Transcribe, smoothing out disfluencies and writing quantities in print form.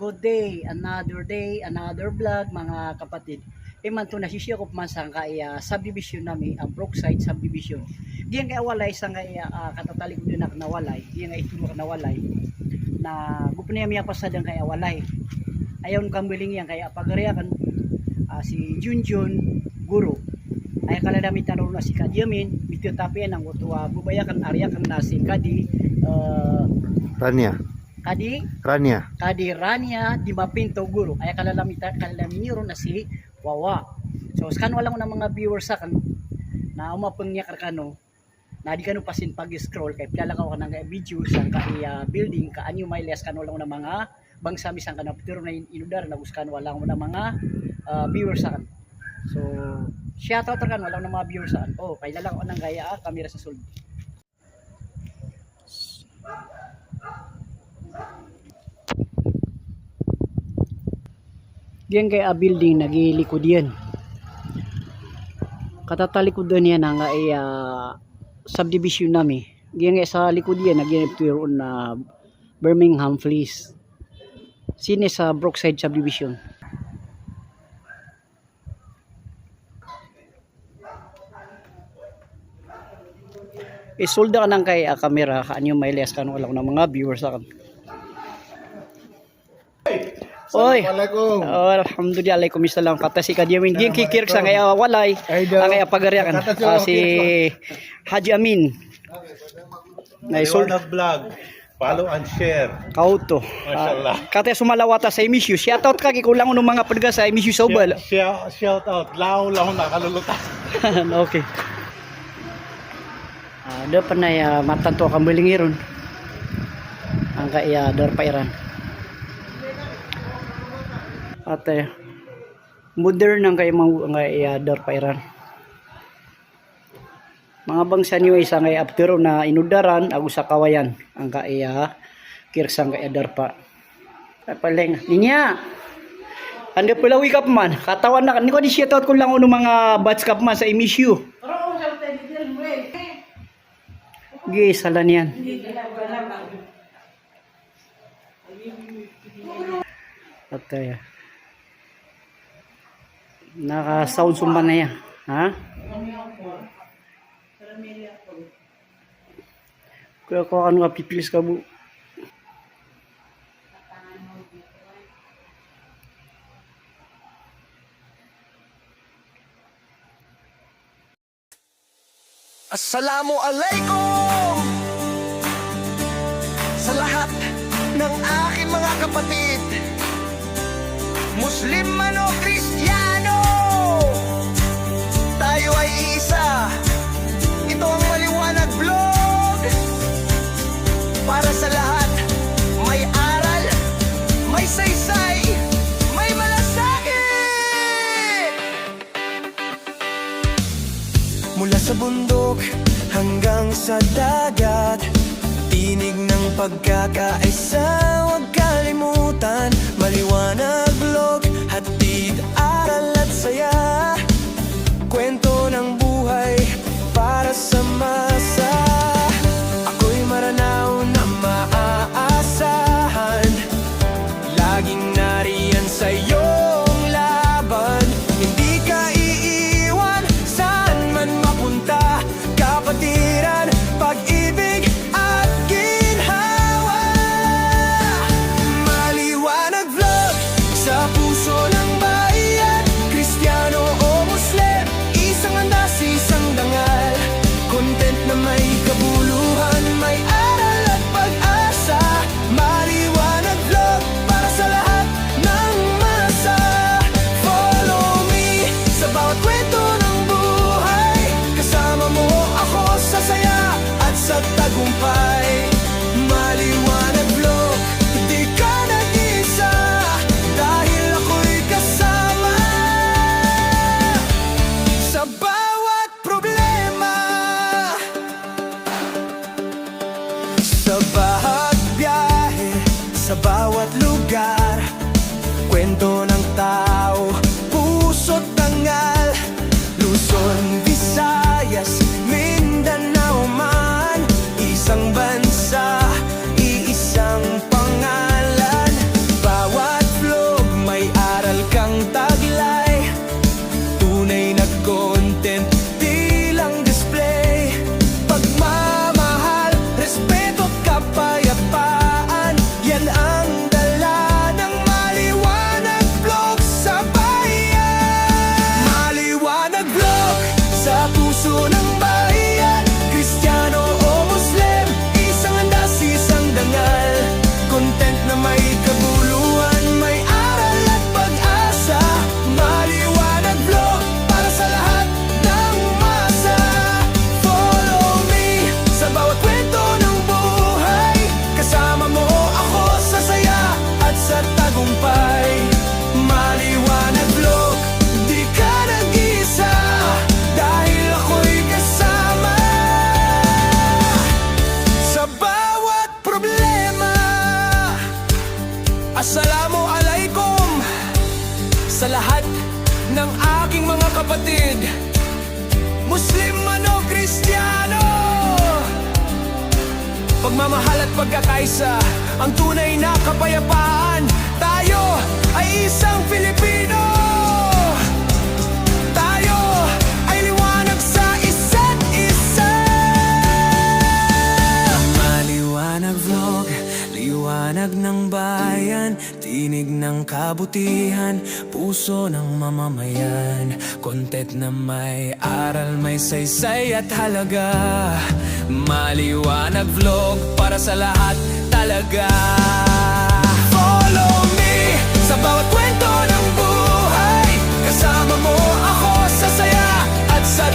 good day, another vlog mga kapatid. Man to nasisiya ko man sa kaya subdivision nami, ang Brookside subdivision. Diyan kay walay sa kaya katatalig ko din nawalay, diyan kay ito nawalay. Na gupniya miya pasadang kaya walay. Ayon kambiling yan kaya pagariya kan si Junjun Guru. Ay kaladami tanong na si Kadiamin, bitiyo tapian ang utuwa bubaya kan area kan nasi Kadi Kadi Rania di Mapinto Guru. Ay kalalami niro na si Wawa. So skan wala mo ng mga viewers sa kan na umapang niya karkano na di kanu pasin pag-scroll kay pila ka nang video sa kay building ka anyo may less kan wala mo ng mga bangsa misang kana pero na inudar na buskan wala mo ng mga viewers sa kan. So shout out kan wala mo ng mga viewers sa kan. Oh kay lalang ko nang gaya kamera sa sulod. Diyan kay building nagilikod yan. Katatalikod yan ang subdivision nami. Diyan kay sa likod yan naginipturon na Birmingham Fleece. Sine sa Brookside subdivision. Isulda ka nang kay kamera kanyo may less kan wala ko ng mga viewers akan. Oy. Oh, alhamdulillah alaikum salam kata si Kadiamin diyan kikirk sa kaya walay ang kaya pagariakan si Haji Amin. Naisul vlog. Follow and share. Kauto. Mashallah. Kata sumalawata sa emisyu. Shout out ka kikulang ng mga padga sa emisyu sobal. Shout out. Lao nakaluluta. Okay. Ada pernah matanto kambilingiron. Ang kaya darpairan. At modern ang kay mga darpairan. Mga bangsa niyo isa ngay aptero na inudaran ago sa kawayan ang kaya kirsang kaya darpa. Paleng ninya. Ande pala wake up man. Katawan na ni ko di shout out ko lang uno mga batch cup man sa emisyu. Gi salan yan. At naka-sound sumban na yan. Ha? Kaya ko ano nga pipilis ka bu. Assalamualaikum sa lahat ng aking mga kapatid, Muslim man o Kristiyano, tayo ay isa. Ito ang Maliwanag Vlog para sa lahat. May aral, may saysay, may malasakit. Mula sa bundok hanggang sa dagat, tinig ng pagkakaisa, huwag kalimutan. Maliwanag Vlog, hatid, aral at saya. Kwento ng buhay para sa masa. Ako'y maranaw na maaasahan, laging nariyan sa iyong laban. Hindi ka iiwan, saan man mapunta. Kapatiran, pag-ibig at ginhawa. Maliwanag Vlog sa puso ng bayan. Kristiyano o Muslim, isang andas, isang dangal. Content na may kabuluhan, may aral at pag-asa. Maliwanag Vlog para sa lahat ng masa. Follow me sa bawat kwento ng buhay. Kasama mo ako sa saya at sa tagumpay. Maliwanag Vlog, di ka nag-isa, dahil ako'y kasama sa bawat problema, sa bawat biyahe, sa bawat lugar. Kwento ng tao, puso't tangal, Luzon, Visayas, Mindanao man. Isang bansa, iisang pangalan. Bawat Assalamu alaikum sa lahat ng aking mga kapatid, Muslim man o Kristiyano. Pagmamahal at pagkakaisa ang tunay na kapayapaan. Tayo ay isang Pilipino. Tayo ay liwanag sa isa't isa. Maliwanag vlog, liwanag ng bayan, tinig ng kabutihan, puso ng mamamayan. Content na may aral, may saysay at halaga. Maliwanag vlog para sa lahat talaga. Follow me sa bawat kwento ng buhay, kasama mo ako sa saya at sa